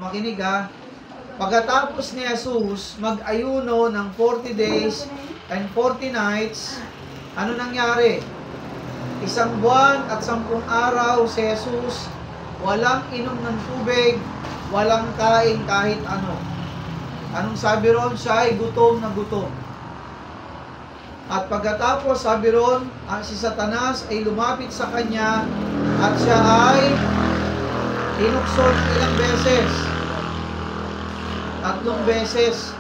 makinig ha. Pagkatapos ni Jesus mag-ayuno ng 40 days and 40 nights, ano nangyari? 1 buwan at 10 araw si Jesus, walang inom ng tubig, walang kain kahit ano. Anong sabi ron? Siya ay gutom na gutom. At pagkatapos, sabi ron, si Satanas ay lumapit sa kanya at siya ay tinukso ng ilang beses. 3 beses.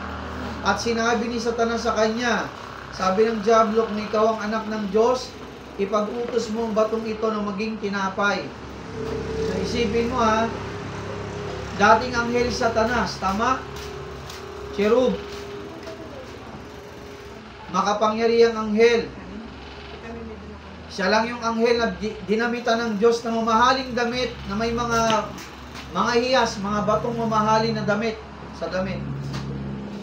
At sinabi ni Satanas sa kanya, sabi ng Diablo, kung ikaw ang anak ng Diyos, ipag-utos mo ang batong ito na maging tinapay. So, isipin mo ha, dating anghel Satanas, tama? Cherub. Makapangyarihang anghel. Siya lang yung anghel na dinamitan ng Diyos na mamahaling damit na may mga hiyas, mga batong mamahalin na damit sa damit.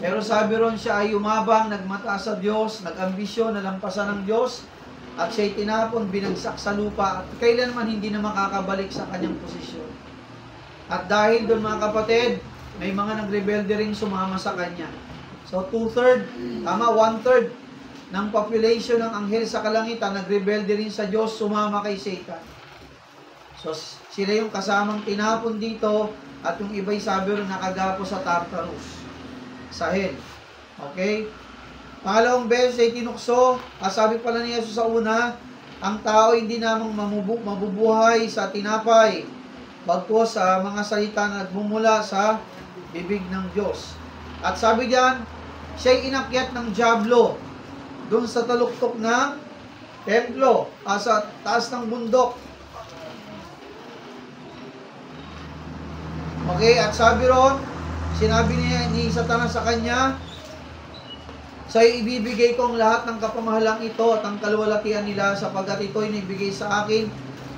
Pero sabi ron siya ay umabang, nagmataas sa Diyos, nag-ambisyon, nalampasan ng Diyos, at siya'y tinapon, binagsak sa lupa, at kailanman hindi na makakabalik sa kanyang posisyon. At dahil doon mga kapatid, may mga nagrebelde rin sumama sa kanya. So 2/3, tama, 1/3 ng population ng anghel sa kalangitan, nagrebelde rin sa Diyos, sumama kay Satan. So sila yung kasamang tinapon dito, at yung iba'y sabi rin nakagapo sa Tartarus, sa hell. Okay? Pangalawang beses ay tinukso, sabi pala ni Jesus sa una, ang tao hindi namang mabubuhay sa tinapay, bagkus sa mga salita na nagmumula sa bibig ng Diyos. At sabi diyan, siya'y inakyat ng Diablo doon sa taluktok ng templo, sa taas ng bundok. Okay, at sabi ron, sinabi ni Satanas sa kanya, sa'yo ibibigay ko ang lahat ng kapamahalang ito at ang kaluwalhatian nila sapagkat ito'y naibigay sa akin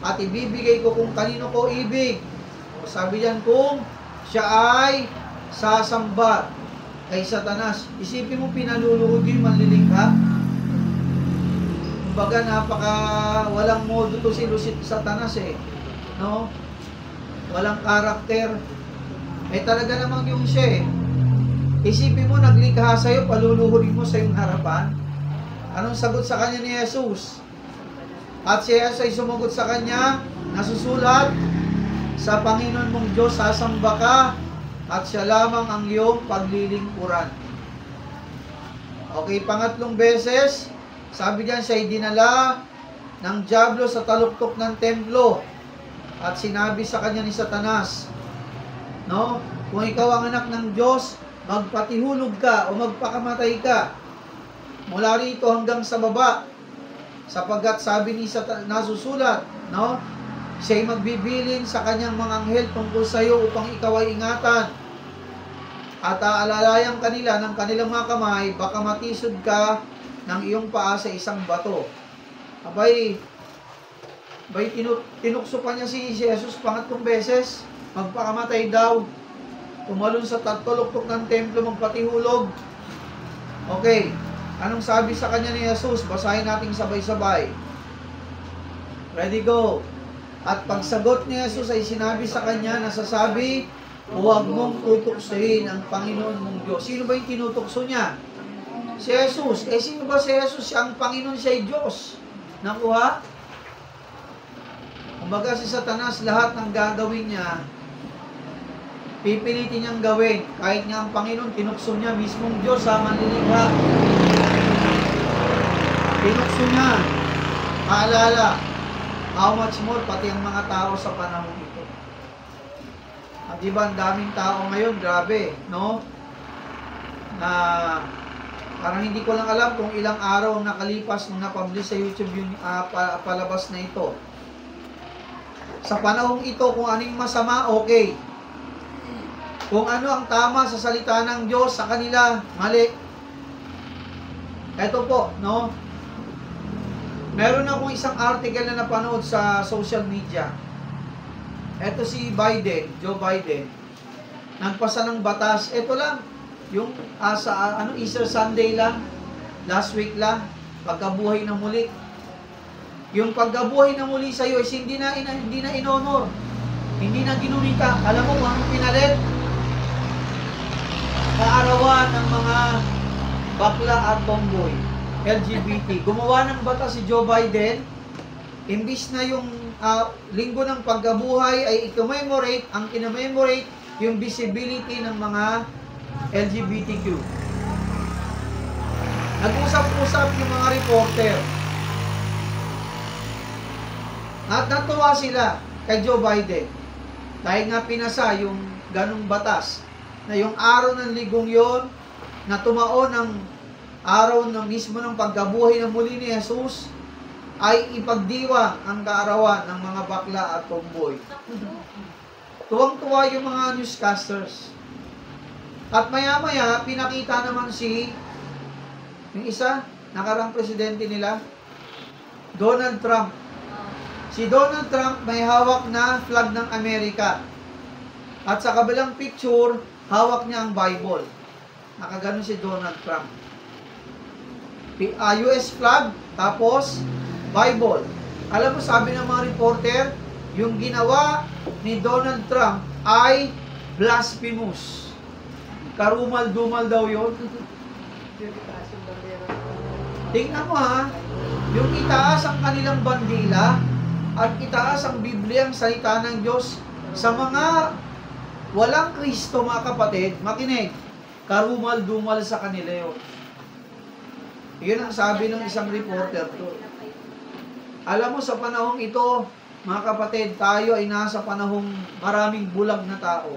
at ibibigay ko kung kanino ko ibig. O sabi diyan, kung siya ay sasamba kay Satanas. Isipin mo, pinaluluhod yung manlilingha. Kumbaga, walang modo to si Satanas eh. No? Walang karakter. Talaga namang yung siya eh. Isipin mo, naglikha sa'yo, paluluhurin mo sa iyong harapan. Anong sagot sa kanya ni Jesus? At si Jesus ay sumagot sa kanya, nasusulat, sa Panginoon mong Diyos sasamba ka, at siya lamang ang iyong paglilingkuran. Okay, pangatlong beses, sabi diyan, siya ay dinala ng Diablo sa taluktok ng templo, at sinabi sa kanya ni Satanas, no, kung ikaw ang anak ng Diyos, magpatihulog ka o magpakamatay ka mula rito hanggang sa baba, sapagkat sabi ni Satanas, nasusulat, no, siya'y magbibilin sa kanyang mga anghel tungkol sa iyo upang ikaw ay ingatan, at aalalayan kanila ng kanilang mga kamay, baka matisod ka ng iyong paa sa isang bato. Abay, tinukso pa niya si Jesus pangatlong beses, magpakamatay daw, tumalon sa taluktok ng templo, magpatihulog. Okay, anong sabi sa kanya ni Jesus? Basahin natin sabay-sabay. Ready, go. At pagsagot ni Jesus ay sinabi sa kanya, nasasabi, huwag mong tutuksohin ang Panginoon mong Diyos. Sino ba yung tinutukso niya? Si Jesus. Sino ba si Jesus? Siya ang Panginoon, siya ay Diyos. Nakuha? Kumbaga si Satanas, lahat ng gagawin niya, pipilitin niyang gawin. Kahit nga ang Panginoon, tinukso niya, mismong Diyos sa manlilikha. Tinukso niya. Maalala, how much more, pati ang mga tao sa panahon ito. At diba, ang daming tao ngayon, grabe, no? Na parang hindi ko lang alam kung ilang araw ang nakalipas nung napublish sa YouTube yung palabas na ito. Sa panahong ito, kung anong masama, okay. Kung ano ang tama sa salita ng Diyos sa kanila, mali. Ito po, no? Meron akong isang article na napanood sa social media. Ito si Biden, Joe Biden. Nagpasa ng batas. Ito lang, yung Easter Sunday lang, last week lang, pagkabuhay na muli. Yung pagkabuhay na muli sa iyo is hindi na inonor. Hindi na ginunita. Alam mo kung anong pinalit? ng mga bakla at tomboy, LGBT. Gumawa ng batas si Joe Biden, imbis na yung linggo ng pagkabuhay ay i-commemorate, ang kinommemorate yung visibility ng mga LGBTQ. Nag-usap-usap yung mga reporter. At natuwa sila kay Joe Biden. Dahil nga pinasa yung ganong batas na yung araw ng ligong yon na tumao ng araw ng mismo ng pagkabuhay ng muli ni Jesus ay ipagdiwang ang kaarawan ng mga bakla at tomboy. Tuwang-tuwa yung mga newscasters. At maya-maya, pinakita naman yung isa, nakarang presidente nila, Donald Trump. Si Donald Trump may hawak na flag ng Amerika. At sa kabilang picture, hawak niya ang Bible. Nakaganon si Donald Trump. US flag, tapos Bible. Alam mo, sabi ng mga reporter, yung ginawa ni Donald Trump ay blasphemous. Karumal-dumal daw yun. Tingnan mo ha, yung itaas ang kanilang bandila at itaas ang Biblia, ang salita ng Diyos sa mga walang Kristo, mga kapatid, makinig, karumal-dumal sa kanila yun. Yun ang sabi ng isang reporter to. Alam mo, sa panahong ito, mga kapatid, tayo ay nasa panahong maraming bulag na tao.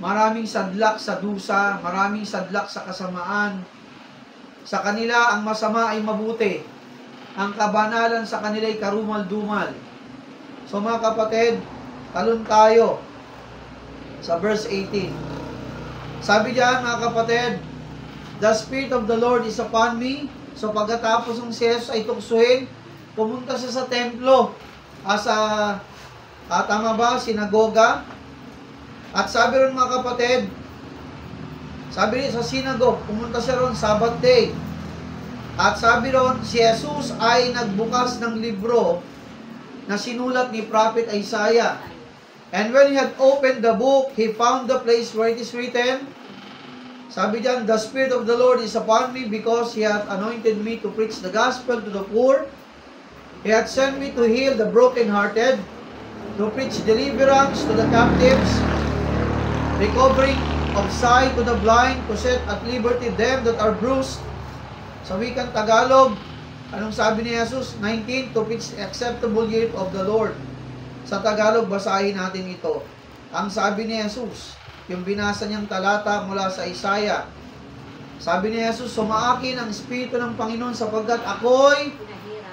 Maraming sadlak sa dusa, maraming sadlak sa kasamaan. Sa kanila, ang masama ay mabuti. Ang kabanalan sa kanila ay karumal-dumal. So mga kapatid, talon tayo sa verse 18. Sabi diyan, mga kapatid, the Spirit of the Lord is upon me. So pagkatapos ng si Jesus ay tuksuhin, pumunta siya sa templo, tama ba, sinagoga. At sabi ron, mga kapatid, sabi rin sa sinagogue, pumunta siya ron Sabbath day. At sabi ron, si Jesus ay nagbukas ng libro na sinulat ni Prophet Isaiah. And when he had opened the book, he found the place where it is written. Sabi diyan, the Spirit of the Lord is upon me because He hath anointed me to preach the gospel to the poor. He hath sent me to heal the brokenhearted, to preach deliverance to the captives, recovering of sight to the blind, to set at liberty them that are bruised. Sa wikang Tagalog, anong sabi ni Jesus? 19, to preach the acceptable year of the Lord. Sa Tagalog, basahin natin ito. Ang sabi ni Jesus, yung binasa niyang talata mula sa Isaiah. Sabi ni Jesus, sumaakin ang Espiritu ng Panginoon sapagkat ako'y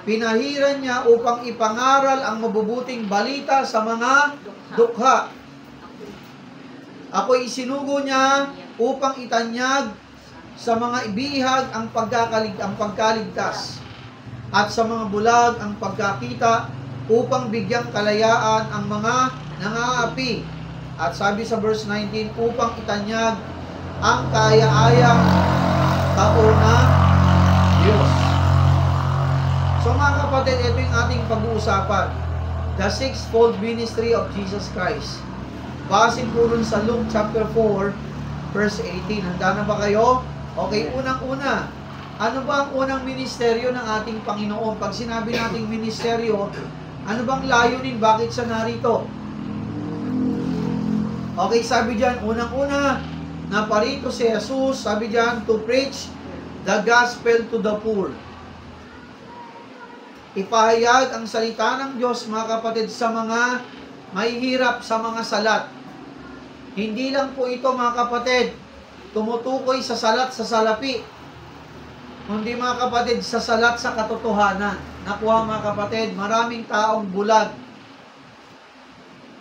pinahiran niya upang ipangaral ang mabubuting balita sa mga dukha. Ako'y isinugo niya upang itanyag sa mga ibihag ang pagkaligtas at sa mga bulag ang pagkakita upang bigyang kalayaan ang mga nangaapi. At sabi sa verse 19, upang itanyag ang kaya-ayang taon ng Diyos. So mga kapatid, ito yung ating pag-uusapan. The sixfold ministry of Jesus Christ. Basin po rin sa Luke chapter 4, verse 18. Handa na ba kayo? Okay, unang-una. Ano ba ang unang ministeryo ng ating Panginoon? Pag sinabi nating ministeryo, ano bang layunin? Bakit siya narito? Okay, sabi diyan, unang-una, naparito si Jesus, sabi diyan, to preach the gospel to the poor. Ipahayag ang salita ng Diyos, mga kapatid, sa mga mahihirap, sa mga salat. Hindi lang po ito, mga kapatid, tumutukoy sa salat sa salapi. Kundi, mga kapatid, sa salat sa katotohanan. Nakuha, mga kapatid, maraming taong bulag.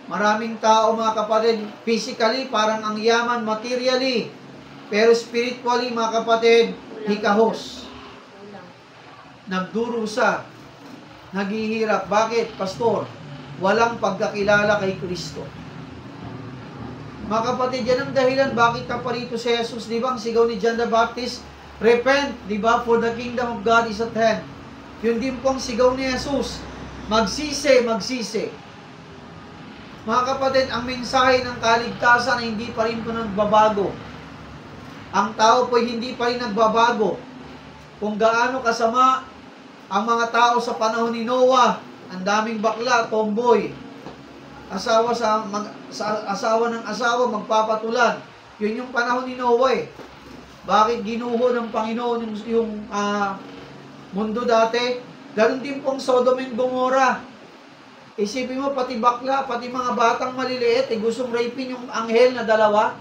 Maraming tao, mga kapatid, physically, parang ang yaman materially. Pero spiritually, mga kapatid, hikahos. Nagdurusa. Naghihirap. Bakit, pastor? Walang pagkakilala kay Kristo. Mga kapatid, yan ang dahilan bakit ka pa rito si Jesus. Di ba, ang sigaw ni John the Baptist, repent, di ba, for the kingdom of God is at hand. Yun din po ang sigaw ni Jesus. Magsisi, magsisi. Mga kapatid, ang mensahe ng kaligtasan ay hindi pa rin po nagbabago. ang tao po'y hindi pa rin nagbabago. Kung gaano kasama ang mga tao sa panahon ni Noah, ang daming bakla, tomboy, asawa ng asawa, magpapatulan. Yun yung panahon ni Noah eh. Bakit ginuho ng Panginoon yung mundo dati? Ganon din pong Sodom and Gomorrah. Isipin mo, pati bakla, pati mga batang maliliit, gustong rapin yung anghel na dalawa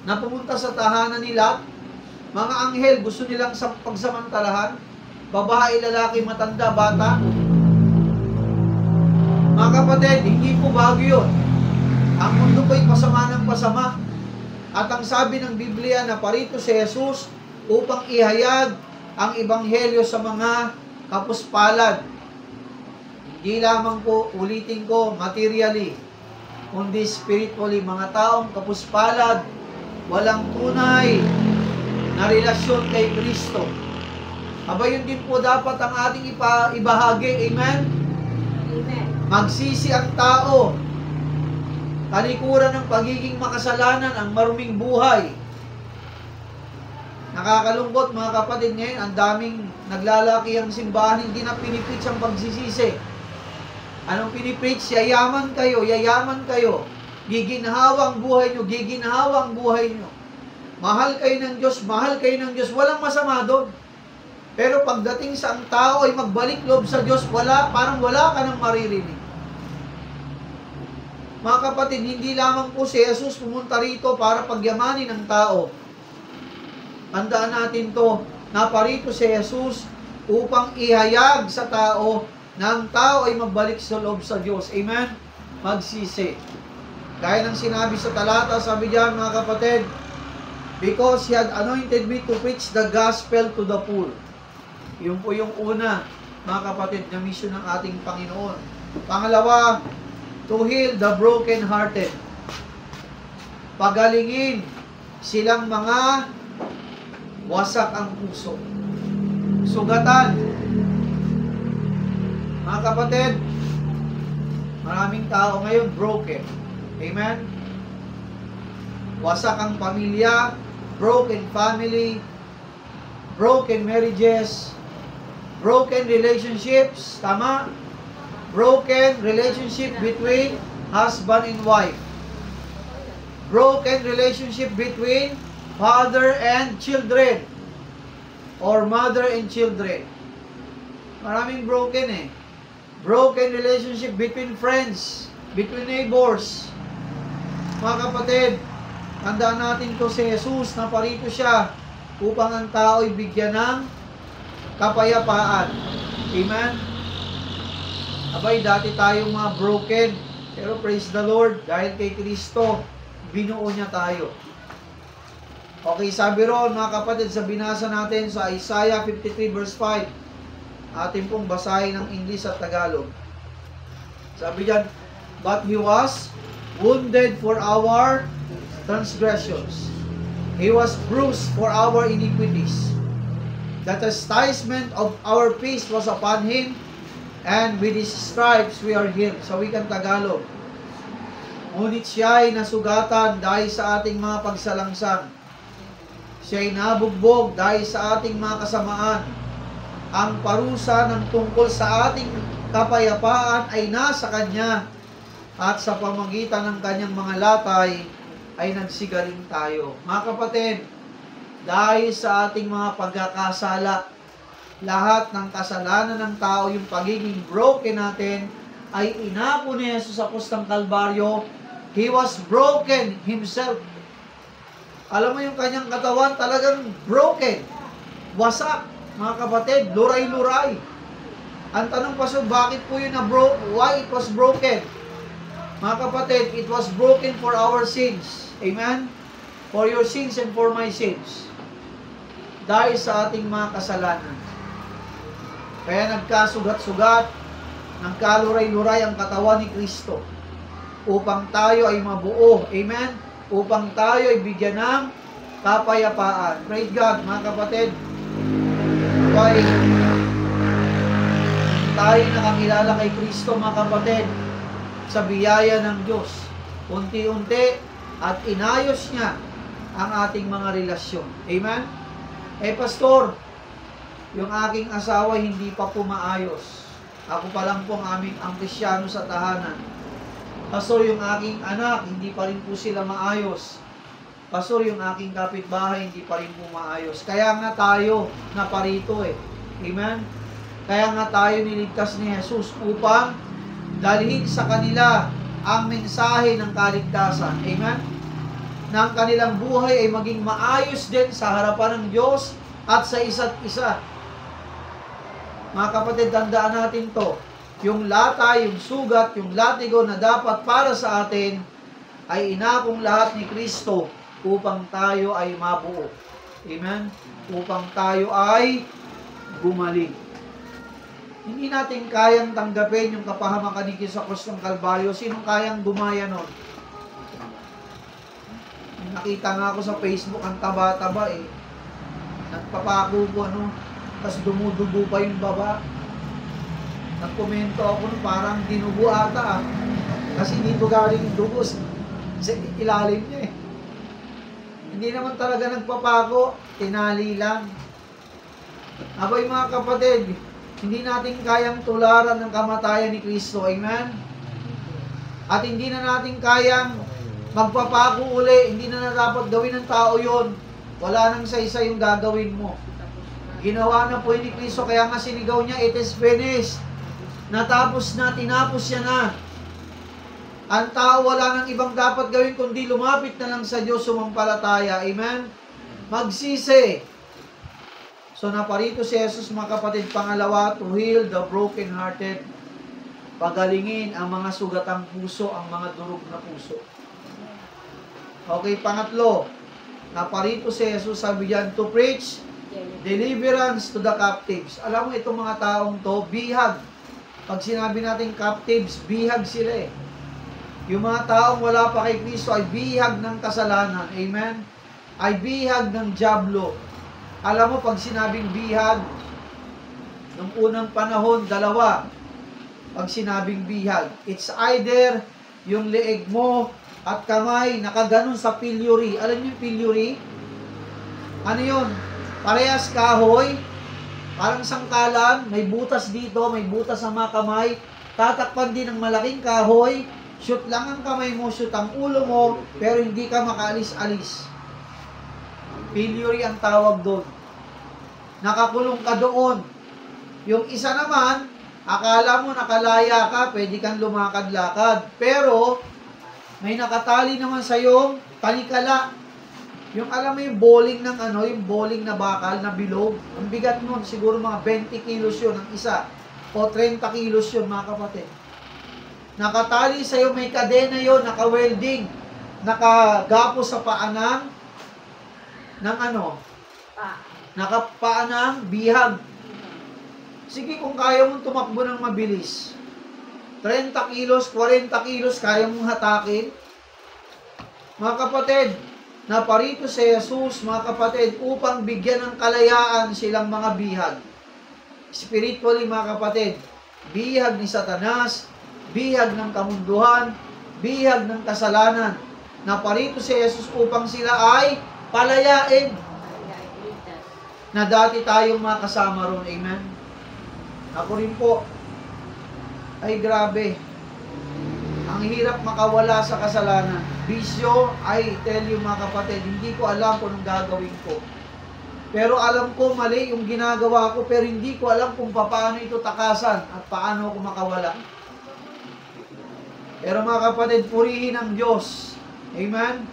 na pumunta sa tahanan ni Lot. Mga anghel, gusto nilang pagsamantalahan. Babae, lalaki, matanda, bata. Mga kapatid, hindi po bago yun. Ang mundo po'y pasama ng pasama. At ang sabi ng Biblia na parito si Jesus upang ihayag ang ebanghelyo sa mga kapuspalad. Hindi lamang po, ulitin ko, materially, kundi spiritually, mga taong kapuspalad, walang tunay na relasyon kay Kristo. Aba, yun din po dapat ang ating ibahagi. Amen? Amen. Magsisi ang tao. Talikuran ng pagiging makasalanan ang maruming buhay. Nakakalungkot mga kapatid ngayon, ang daming naglalaki ang simbahan, hindi na pinipreach ang pagsisisi. Anong pinipreach? Yayaman kayo, yayaman kayo. Giginhawa ang buhay nyo, giginhawa ang buhay nyo. Mahal kayo ng Diyos, mahal kayo ng Diyos. Walang masama doon. Pero pagdating sa ang tao ay magbalik loob sa Diyos, parang wala ka nang maririnig. Mga kapatid, hindi lamang po si Jesus pumunta rito para pagyamanin ng tao. Tandaan natin to, na parito si Jesus upang ihayag sa tao na ang tao ay magbalik sa loob sa Diyos. Amen? Magsisi. Gaya ng sinabi sa talata, sabi diyan mga kapatid, because He had anointed me to preach the gospel to the poor. Yun po yung una, mga kapatid, na mission ng ating Panginoon. Pangalawa, to heal the broken-hearted. Pagalingin silang mga wasak ang puso. Sugatan. Mga kapatid, maraming tao ngayon broken. Amen? Wasak ang pamilya, broken family, broken marriages, broken relationships, tama? Broken relationship between husband and wife. Broken relationship between father and children or mother and children. Maraming broken eh. Broken relationship between friends, between neighbors. Mga kapatid, tandaan natin to si Jesus na parito siya upang ang tao ay bigyan ng kapayapaan. Amen? Abay, dati tayong mga broken, pero praise the Lord, dahil kay Kristo, binuo niya tayo. Okay, sabi ron mga kapatid, sa binasa natin sa Isaiah 53 verse 5, atin pong basahin ng English at Tagalog. Sabi diyan, but He was wounded for our transgressions. He was bruised for our iniquities. The chastisement of our peace was upon Him, and with His stripes we are healed. Sa wikang Tagalog, ngunit siya ay nasugatan dahil sa ating mga pagsalangsang. Siya ay nabugbog dahil sa ating mga kasamaan. Ang parusa ng tungkol sa ating kapayapaan ay nasa Kanya, at sa pamagitan ng Kanyang mga latay ay nagsigaling tayo. Mga kapatid, dahil sa ating mga pagkakasala, lahat ng kasalanan ng tao, yung pagiging broken natin, ay inapo ni Jesus sa krus ng Kalbaryo. He was broken Himself. Alam mo yung Kanyang katawan, talagang broken. Wasak. Mga kapatid, luray-luray. Ang tanong pa, so bakit po yun na why it was broken? Mga kapatid, it was broken for our sins. Amen? For your sins and for my sins. Dahil sa ating mga kasalanan. Kaya nagkasugat-sugat, nagkaluray-luray ang katawan ni Kristo. Upang tayo ay mabuo. Amen? Upang tayo ay bigyan ng kapayapaan. Praise God, mga kapatid. Why? Tayo nakakilala kay Kristo, mga kapatid, sa biyaya ng Diyos. Unti-unti at inayos niya ang ating mga relasyon. Amen? Pastor, yung aking asawa hindi pa po maayos. Ako pa lang po ang Kristyano sa tahanan. Pastor, yung aking anak, hindi pa rin po sila maayos. Pastor, yung aking kapitbahay, hindi pa rin po maayos. Kaya nga tayo naparito Amen? Kaya nga tayo niligtas ni Jesus upang dalhin sa kanila ang mensahe ng kaligtasan. Amen? Na ang kanilang buhay ay maging maayos din sa harapan ng Diyos at sa isa't isa. Mga kapatid, tandaan natin to. Yung lata, yung sugat, yung latigo na dapat para sa atin ay inakong lahat ni Kristo upang tayo ay mabuo. Amen? Upang tayo ay gumaling. Hindi natin kayang tanggapin yung kapahamakan ni Kristo sa krus ng Kalbaryo. Sinong kayang gumaya nun? Nakita nga ako sa Facebook, ang taba-taba Nagpapako po, tapos dumudugo pa yung baba. Nagkomento ako parang dinugo ata Kasi dito galing yung dugo sa ilalim niya Hindi naman talaga nagpapako, tinali lang. Abay mga kapatid, hindi natin kayang tularan ng kamatayan ni Kristo. Amen? At hindi na natin kayang magpapako uli. Hindi na dapat gawin ng tao yon. Wala nang isa-isa yung gagawin mo. Ginawa na po ni Kristo, kaya nga sinigaw niya, it is finished. Natapos na, tinapos siya na. Ang tao wala nang ibang dapat gawin kundi lumapit na lang sa Diyos, sumampalataya. Amen? Magsisi. So naparito si Jesus, mga kapatid, pangalawa, to heal the broken-hearted. Pagalingin ang mga sugatang puso, ang mga durog na puso. Okay, pangatlo, naparito si Jesus, sabi diyan, to preach deliverance to the captives. Alam mo, itong mga taong to, bihag. Pag sinabi natin captives, bihag sila Yung mga taong wala pa kay Kristo ay bihag ng kasalanan. Amen? Ay bihag ng dyablo. Alam mo, pag sinabing bihag, nung unang panahon, dalawa. Pag sinabing bihag, it's either yung leeg mo at kamay nakaganon sa pillory. Alam niyo yung pillory? Ano yun? Parehas kahoy, parang sangkalan, may butas dito, may butas sa mga kamay, tatakpan din ng malaking kahoy, shoot lang ang kamay mo, shoot ang ulo mo, pero hindi ka makaalis-alis. Pillory ang tawag doon. Nakakulong ka doon. Yung isa naman, akala mo nakalaya ka, pwede kang lumakad-lakad, pero may nakatali naman sa iyong talikala. Yung alam mo yung bowling ng yung bowling na bakal, na bilog, ang bigat nun, siguro mga 20 kilos yun ang isa, o 30 kilos yun, mga kapatid. Nakatali sa'yo, may kadena yun, naka-welding, nakagapos sa paanan, ng nakapaanang bihag. Sige, kung kaya mong tumakbo ng mabilis, 30 kilos, 40 kilos, kaya mong hatakin. Mga kapatid, naparito si Jesus, mga kapatid, upang bigyan ng kalayaan silang mga bihag. Spiritually, mga kapatid, bihag ni Satanas, bihag ng kamunduhan, bihag ng kasalanan. Naparito si Jesus upang sila ay palayain. Na dati tayong mga kasama ron. Amen? Ako rin po. Ay grabe. Ang hirap makawala sa kasalanan. Bisyo, I tell you mga kapatid, hindi ko alam kung anong gagawin ko. Pero alam ko mali yung ginagawa ko, pero hindi ko alam kung paano ito takasan at paano ako makawala. Pero mga kapatid, purihin ang Diyos. Amen?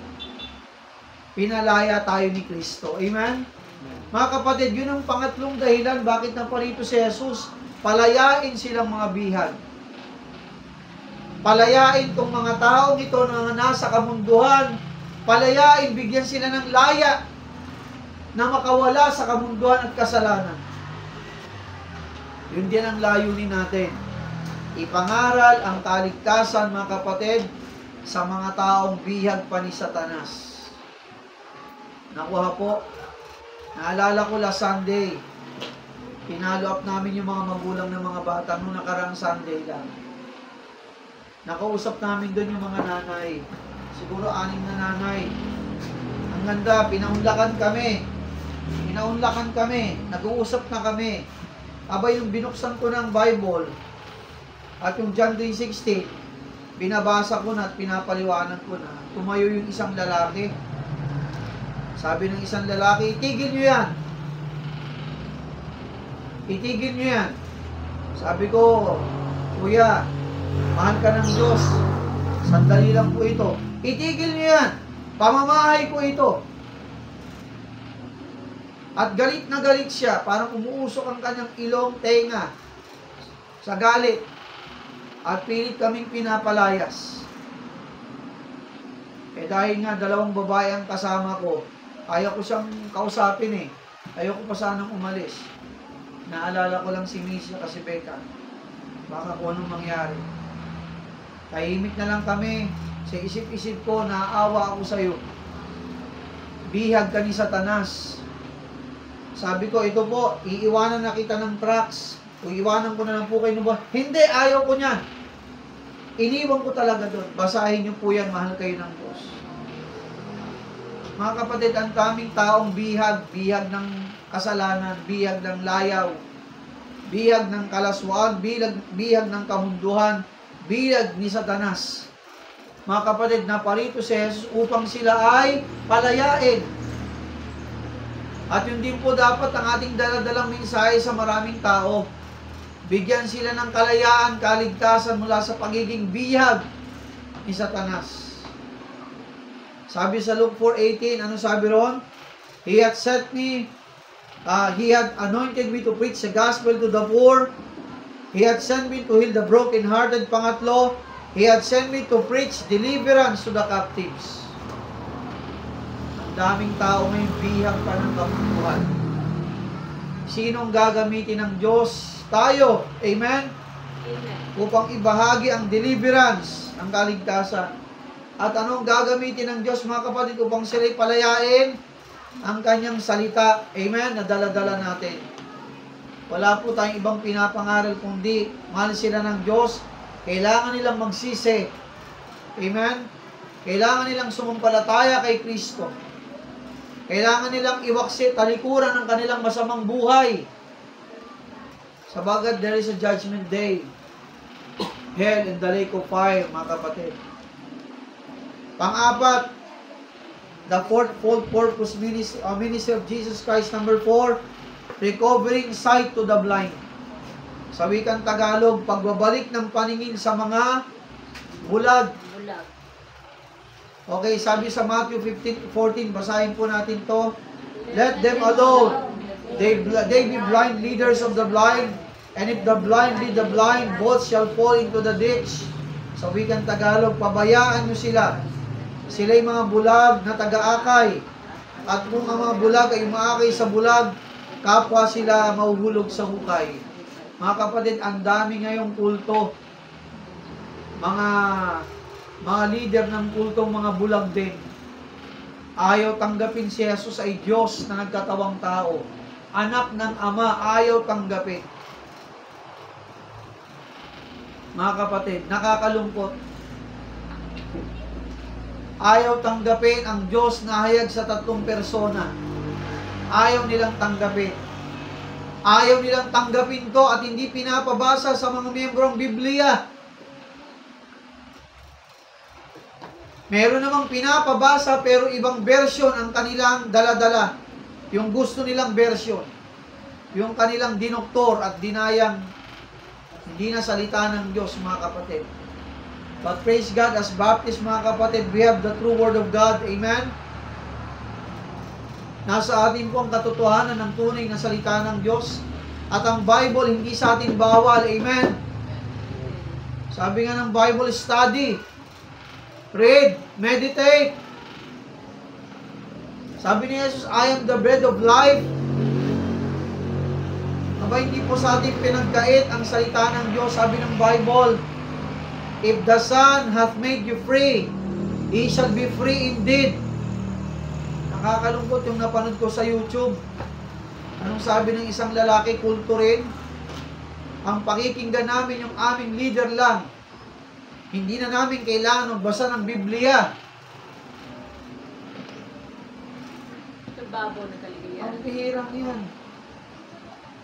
Pinalaya tayo ni Kristo. Amen? Mga kapatid, yun ang pangatlong dahilan bakit naparito si Jesus. Palayain silang mga bihag. Palayain tong mga taong ito na nasa kamunduhan. Palayain, bigyan sila ng laya na makawala sa kamunduhan at kasalanan. Yun din ang layunin natin. Ipangaral ang kaligtasan, mga kapatid, sa mga taong bihag pa ni Satanas. Nakuha po. Naalala ko last Sunday, pinalo up namin yung mga magulang ng mga bata noong nakaraang Sunday lang. Nakausap namin doon yung mga nanay. Siguro 6 na nanay. Ang Ang ganda, pinaunlakan kami. Pinaunlakan kami. Nag-uusap na kami. Abay, yung binuksan ko ng Bible at yung John 3:16, binabasa ko na at pinapaliwanan ko na. Tumayo yung isang lalaki. Sabi ng isang lalaki, itigil nyo yan. Itigil nyo yan. Sabi ko, kuya, mahal ka ng Diyos. Sandali lang po ito. Itigil nyo yan. Pamamahay ko ito. At galit na galit siya, parang umuusok ang kanyang ilong, tenga, sa galit. At pilit kaming pinapalayas. Dahil nga dalawang babae ang kasama ko, ayaw ko siyang kausapin eh. Ayaw ko pa sanang umalis. Naalala ko lang si Misha kasi Becca. Baka kung anong mangyari. Tahimik na lang kami. Sa isip-isip ko, naaawa ako sa'yo. Bihag ka ni Satanas. Sabi ko, ito po, iiwanan na kita ng trucks. O iwanan ko na lang po kayo ng buwan. Hindi, ayaw ko niyan. Iniwan ko talaga doon. Basahin niyo po yan, mahal kayo ng Diyos. Mga kapatid, ang daming taong bihag. Bihag ng kasalanan, bihag ng layaw, bihag ng kalaswaan, bihag ng kamunduhan, bihag ni Satanas. Mga kapatid, naparito si Jesus upang sila ay palayain. At yun din po dapat ang ating daladalang mensahe sa maraming tao. Bigyan sila ng kalayaan, kaligtasan mula sa pagiging bihag ni Satanas. Sabi sa Luke 4:18, ano sabi ron? He had sent me, He had anointed me to preach the gospel to the poor. He had sent me to heal the broken-hearted. Pangatlo, He had sent me to preach deliverance to the captives. Daming tao may bihag pa ng kapuntuhan. Sinong gagamitin ng Diyos? Tayo. Amen? Amen. Upang ibahagi ang deliverance, ang kaligtasan. At anong gagamitin ng Diyos, mga kapatid, upang sila'y palayain? Ang kanyang salita. Amen? Nadala-dala natin. Wala po tayong ibang pinapangaral kundi mahal sila ng Diyos. Kailangan nilang magsisi. Amen? Kailangan nilang sumampalataya kay Kristo. Kailangan nilang iwaksi talikuran ng kanilang masamang buhay. Sabagat there is a judgment day. Hell and the lake of fire, mga kapatid. Pang-apat, the fourth purpose ministry of Jesus Christ. Number 4, recovering sight to the blind. Sa wikang Tagalog, pagbabalik ng paningin sa mga bulag. Okay, sabi sa Matthew 15:14, basahin po natin to. Let them alone. They be blind leaders of the blind, and if the blind lead the blind, both shall fall into the ditch. Sa wikang Tagalog, pabayaan nyo sila. Sila'y mga bulag na taga-akay. At kung ang mga bulag ay umaakay sa bulag, kapwa sila mahuhulog sa hukay. Mga kapatid, ang dami ngayong kulto. Mga leader ng kultong mga bulag din. Ayaw tanggapin si Jesus ay Diyos na nagkatawang tao. Anak ng Ama, ayaw tanggapin. Mga kapatid, nakakalungkot. Ayaw tanggapin ang Diyos na hayag sa tatlong persona. Ayaw nilang tanggapin. Ayaw nilang tanggapin to at hindi pinapabasa sa mga miyembrong Biblia. Meron namang pinapabasa pero ibang version ang kanilang daladala. Yung gusto nilang version. Yung kanilang dinoktor at dinayang hindi na salita ng Diyos, mga kapatid. But praise God, as Baptist, mga kapatid, we have the true Word of God. Amen? Nasa atin po ang katotohanan ng tunay na salita ng Diyos. At ang Bible, hindi sa atin bawal. Amen? Sabi nga ng Bible, study. Read. Meditate. Sabi ni Jesus, I am the bread of life. Aba, hindi po sa atin pinagkait ang salita ng Diyos. Sabi ng Bible, if the Son hath made you free, He shall be free indeed. Nakakalungkot yung napanood ko sa YouTube. Anong sabi ng isang lalaki, kulto rin? Ang pakikinggan namin yung aming leader lang. Hindi na namin kailangan magbasa ng Biblia. ibabaw na kaligayahan. Ang bihirang yan.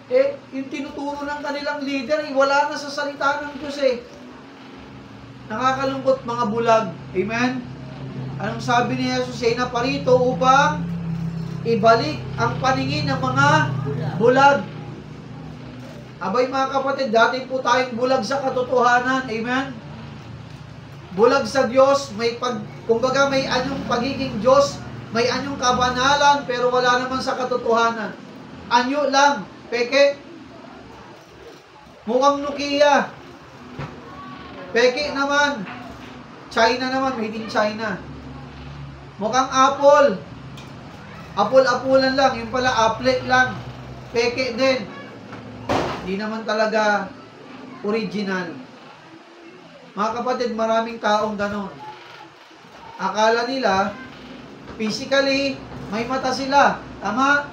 Eh, yung tinuturo ng kanilang leader, wala na sa salita ng Diyos eh. Nakakalungkot mga bulag. Amen? Anong sabi ni Jesus? Siya naparito upang ibalik ang paningin ng mga bulag. Abay mga kapatid, dati po tayong bulag sa katotohanan. Amen? Bulag sa Diyos, kumbaga may anyong pagiging Diyos, may anyong kabanalan, pero wala naman sa katotohanan. Anyo lang, peke. Mukhang Nokia. Peke naman. China naman, made in China. Mukhang Apple. Apple-apulan lang, yung pala Apple lang. Peke din. Hindi naman talaga original. Mga kapatid, maraming taong ganon. Akala nila, physically, may mata sila. Tama?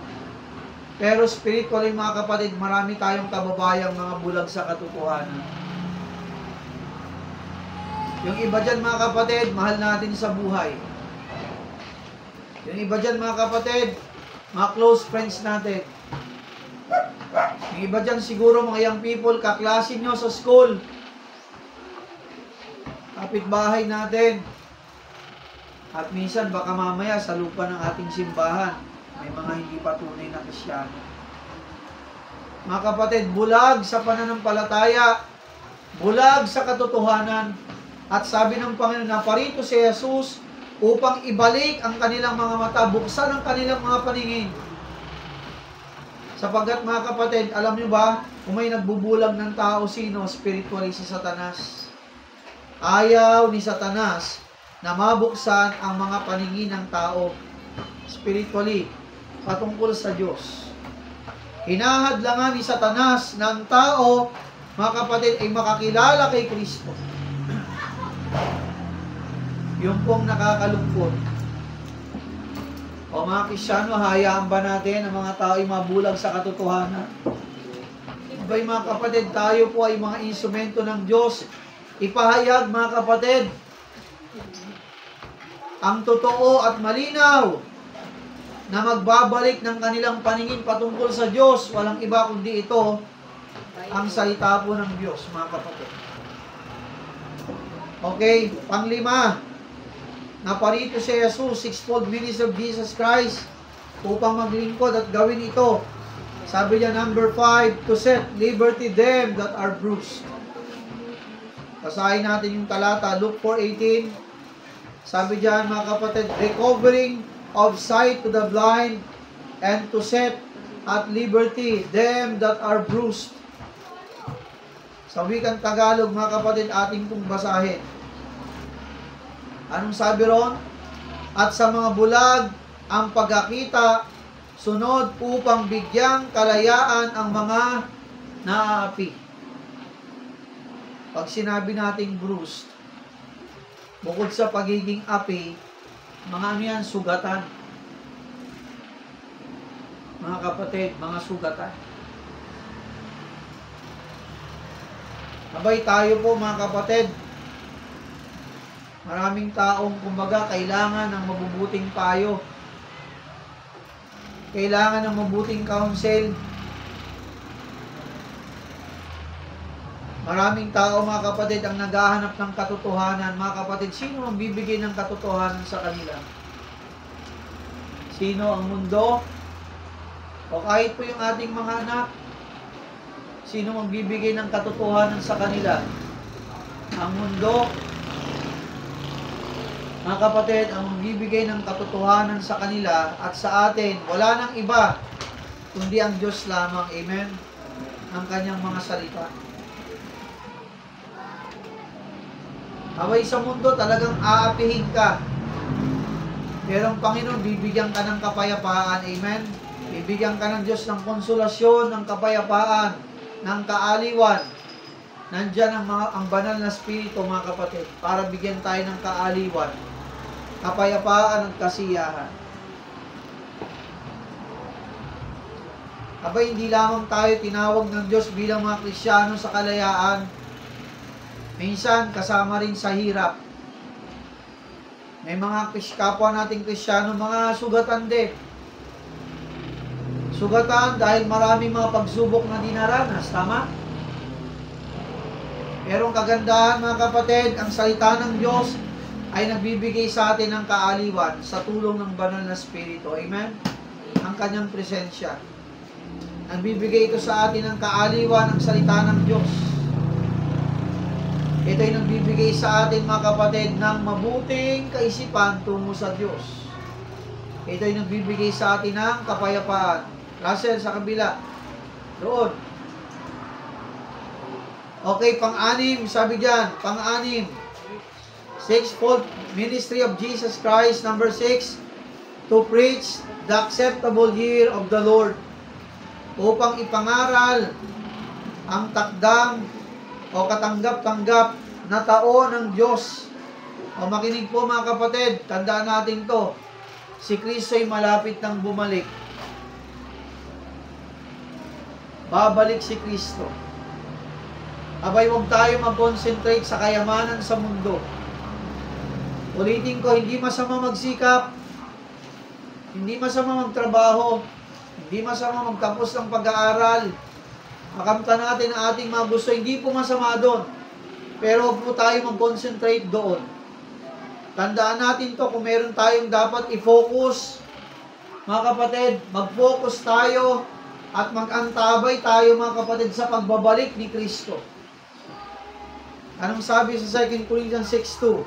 Pero spiritually, mga kapatid, marami tayong kababayang mga bulag sa katotohanan. Yung iba dyan, mga kapatid, mahal natin sa buhay. Yung iba dyan, mga kapatid, mga close friends natin. Yung iba dyan, siguro mga young people, kaklase nyo sa school. Kapitbahay natin. At minsan, baka mamaya, sa lupa ng ating simbahan, may mga hindi patunay na Kristiyano. Mga kapatid, bulag sa pananampalataya, bulag sa katotohanan, at sabi ng Panginoon, naparito si Jesus upang ibalik ang kanilang mga mata, buksan ang kanilang mga paningin. Sapagkat mga kapatid, alam nyo ba, kung may nagbubulag ng tao, sino? Spiritually si Satanas. Ayaw ni Satanas na mabuksan ang mga paningin ng tao spiritually patungkol sa Diyos. Hinahadlangan ni Satanas ng tao, mga kapatid, ay makakilala kay Kristo. Yung pong nakakalungkot. O mga Kristiyano, hayaan ba natin ang mga tao ay mabulag sa katotohanan? Abay mga kapatid, tayo po ay mga instrumento ng Diyos. Ipahayag mga kapatid ang totoo at malinaw na magbabalik ng kanilang paningin patungkol sa Diyos. Walang iba kundi ito, ang salita po ng Diyos, mga kapatid. Okay, panglima, naparito si Jesus, sixfold ministry of Jesus Christ, upang maglingkod at gawin ito. Sabi niya, number 5, to set liberty them that are bruised. Basahin natin yung talata, Luke 4:18. Sabi diyan, mga kapatid, recovering of sight to the blind, and to set at liberty them that are bruised. Sa wikang Tagalog, mga kapatid, ating pong basahin. Anong sabi ron? At sa mga bulag ang pagkakita, sunod upang bigyang kalayaan ang mga naaapi. Pag sinabi nating bruised, bukod sa pagiging api, mga ano yan, sugatan. Mga kapatid, mga sugatan. Abay tayo po mga kapatid, maraming taong kumbaga kailangan ng mabubuting payo. Kailangan ng mabuting counsel. Maraming tao mga kapatid ang naghahanap ng katotohanan. Mga kapatid, sino ang bibigay ng katotohanan sa kanila? Sino? Ang mundo? O kahit po yung ating mga anak? Sino ang bibigay ng katotohanan sa kanila? Ang mundo? Mga kapatid, ang bibigay ng katotohanan sa kanila at sa atin, wala nang iba, kundi ang Diyos lamang. Amen? Ang kanyang mga salita. Abay sa mundo, talagang aapihin ka. Pero ang Panginoon, bibigyan ka ng kapayapaan. Amen? Bibigyan ka ng Diyos ng konsolasyon, ng kapayapaan, ng kaaliwan. Nandyan ang banal na spirito, mga kapatid, para bigyan tayo ng kaaliwan, kapayapaan at kasiyahan. Abay, hindi lamang tayo tinawag ng Diyos bilang mga Kristiyano sa kalayaan. Minsan, kasama rin sa hirap. May mga kapwa nating Kristiyano, mga sugatan din. sugatan dahil maraming mga pagsubok na dinaranas. Tama? Pero ang kagandahan mga kapatid, ang salita ng Diyos ay nagbibigay sa atin ng kaaliwan sa tulong ng banal na Espiritu. Amen? Ang kanyang presensya. Nagbibigay ito sa atin ng kaaliwan ang salita ng Diyos. Ito ay nagbibigay sa atin mga kapatid ng mabuting kaisipan tungo sa Diyos. Ito ay nagbibigay sa atin ng kapayapaan. Russell, sa kabila. Doon. Okay, pang-anim, sabi dyan, pang-anim. Sixfold ministry of Jesus Christ, number 6, to preach the acceptable year of the Lord. Upang ipangaral ang takdang o katanggap-tanggap na taon ng Diyos. O makinig po mga kapatid, tandaan natin to. Si Kristo ay malapit nang bumalik. Babalik si Kristo. Abay, huwag tayo mag-concentrate sa kayamanan sa mundo. Ulitin ko, hindi masama magsikap, hindi masama magtrabaho, hindi masama magtapos ng pag-aaral, makamta natin ang ating mga gusto, hindi po masama doon. Pero huwag po tayo mag-concentrate doon. Tandaan natin to, kung meron tayong dapat i-focus, mga kapatid, mag-focus tayo at mag-antabay tayo mga kapatid sa pagbabalik ni Kristo. Anong sabi sa 2 Corinthians 6:2?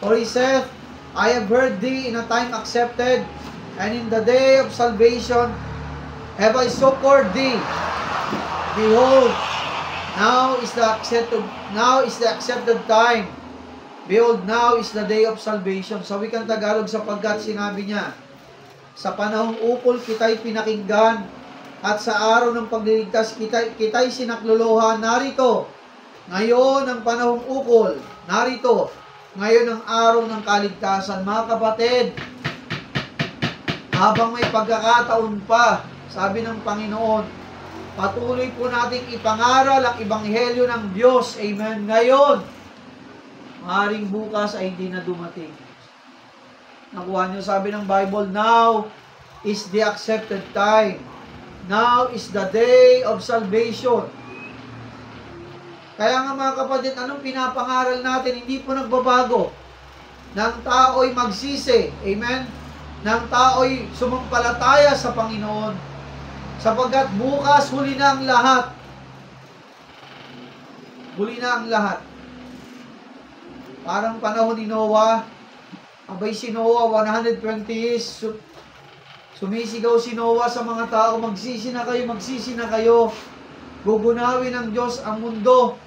For he saith, I have heard thee in a time accepted, and in the day of salvation have I succored thee. Behold, now is the accepted time. Behold, now is the day of salvation. Sa wikang Tagalog, sapagkat sinabi niya, sa panahong ukol kita'y pinakinggan, at sa araw ng pagliligtas kita'y sinakluluhan. Narito, ngayon ang panahong ukol. Narito, ngayon ang araw ng kaligtasan. Mga kapatid, habang may pagkakataon pa, sabi ng Panginoon, patuloy po nating ipangaral ang Ebanghelyo ng Diyos. Amen. Ngayon, maaaring bukas ay hindi na dumating. Nakuha niyo, sabi ng Bible, now is the accepted time. Now is the day of salvation. Kaya nga mga kapatid, anong pinapangaral natin? Hindi po nagbabago. Nang tao'y magsisi. Amen? Nang tao'y sumampalataya sa Panginoon. Sapagkat bukas huli na ang lahat. Huli na ang lahat. Parang panahon ni Noah. Abay si Noah, 120 years. Sumisigaw si Noah sa mga tao, magsisi na kayo, magsisi na kayo. Gugunawin ng Diyos ang mundo.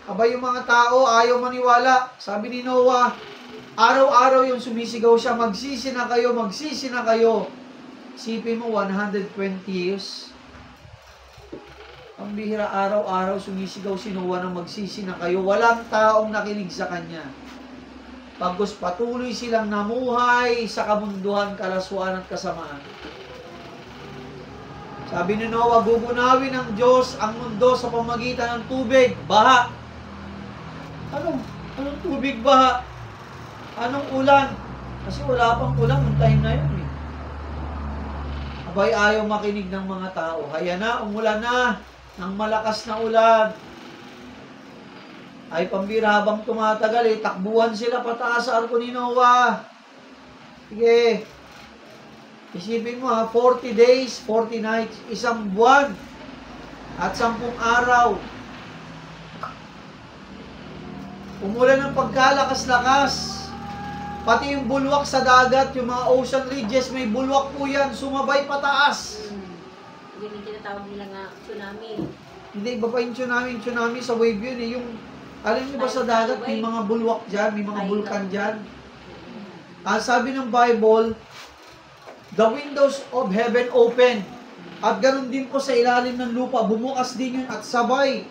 Abay yung mga tao, ayaw maniwala. Sabi ni Noah, araw-araw yung sumisigaw siya, magsisi na kayo, magsisi na kayo. Isipin mo, 120 years. Ang bihira, araw-araw sumisigaw si Noah na magsisi na kayo. Walang taong nakinig sa kanya. Pagkus patuloy silang namuhay sa kamunduhan, kalaswaan at kasamaan. Sabi ni Noah, gugunawin ng Diyos ang mundo sa pamagitan ng tubig, baha. Anong tubig, baha? Anong ulan? Kasi wala pang ulan, yung time na yun eh. Abay, ayaw makinig ng mga tao. Haya na, umulan na, ng malakas na ulan. Ay pambira, habang tumatagal eh, takbuhan sila pataas sa arko ni Noah. Sige. Isipin mo ha, 40 days, 40 nights, isang buwan, at 10 araw. Umulan ng pagkalakas-lakas. Pati yung bulwak sa dagat, yung mga ocean ridges, may bulwak po yan, sumabay pataas. Yung tinatawag nila nga tsunami. Hindi, iba pa yung tsunami sa wave yun eh. Yung, alam niyo ba sa dagat, may mga bulwak dyan, may mga bulkan dyan. Sabi ng Bible, the windows of heaven open. At ganun din po sa ilalim ng lupa, bumukas din yun at sabay.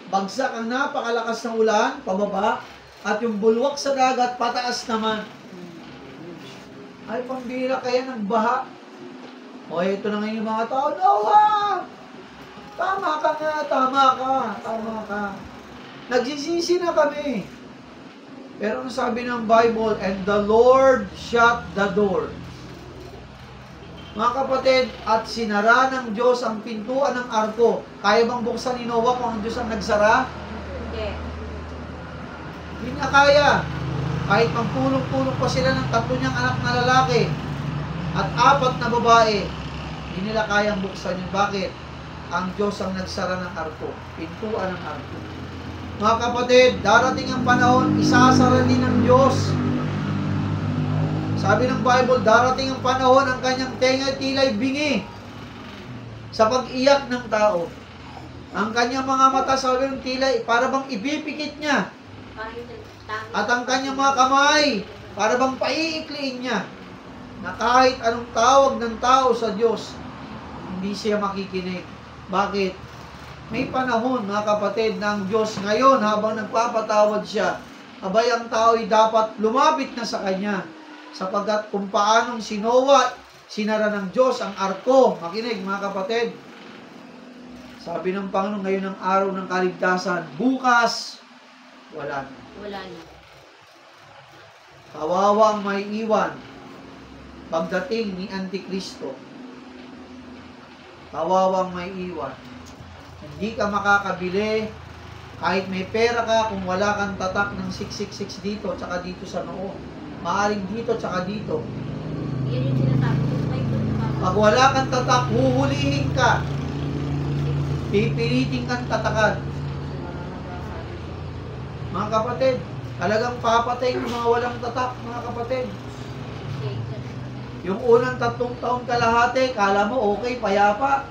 Bagsak ang napakalakas ng ulan, pababa, at yung bulwak sa dagat, pataas naman. Ay, pambira kaya ng baha. O, ito na ngayon yung mga tao, Noah! Tama ka nga, tama ka. Nagsisisi na kami. Pero ang sabi ng Bible, and the Lord shut the door. Mga kapatid, at sinara ng Diyos ang pintuan ng arko. Kaya bang buksan ni Noah kung ang Diyos ang nagsara? Hindi. Hindi na kaya. Kahit magpulong-pulong pa sila ng 3 niyang anak na lalaki at 4 na babae, hindi nila kayang buksan yun. Bakit? Ang Diyos ang nagsara ng arko. Pintuan ng arko. Mga kapatid, darating ang panahon, isasara din ng Diyos. Sabi ng Bible, darating ang panahon, ang kanyang tenga tila'y bingi sa pag-iyak ng tao. Ang kanyang mga mata, sabi ng tila'y, para bang ibipikit niya. At ang kanyang mga kamay, para bang paiikliin niya. Na kahit anong tawag ng tao sa Diyos, hindi siya makikinig. Bakit? May panahon, mga kapatid, ng Diyos ngayon habang nagpapatawad siya. Abay, ang tao ay dapat lumapit na sa Kanya. Sapagkat kung paanong si Noah, sinara ng Diyos ang arko. Makinig, mga kapatid. Sabi ng Panginoon, ngayon ang araw ng kaligtasan. Bukas, wala na. Wala na. Kawawa ang may iwan pagdating ni Antikristo. Kawawa ang may iwan. Hindi ka makakabili kahit may pera ka kung wala kang tatak ng 666 dito tsaka dito sa noo. Maaring dito tsaka dito. Yan yung sinasabi ko sa Bible. Pag wala kang tatak, huhulihin ka. Pipilitin kang tatakan. Mga kapatid, talagang papatay yung mga walang tatak, mga kapatid. Yung unang 3 taon kalahati, kala mo okay, payapa.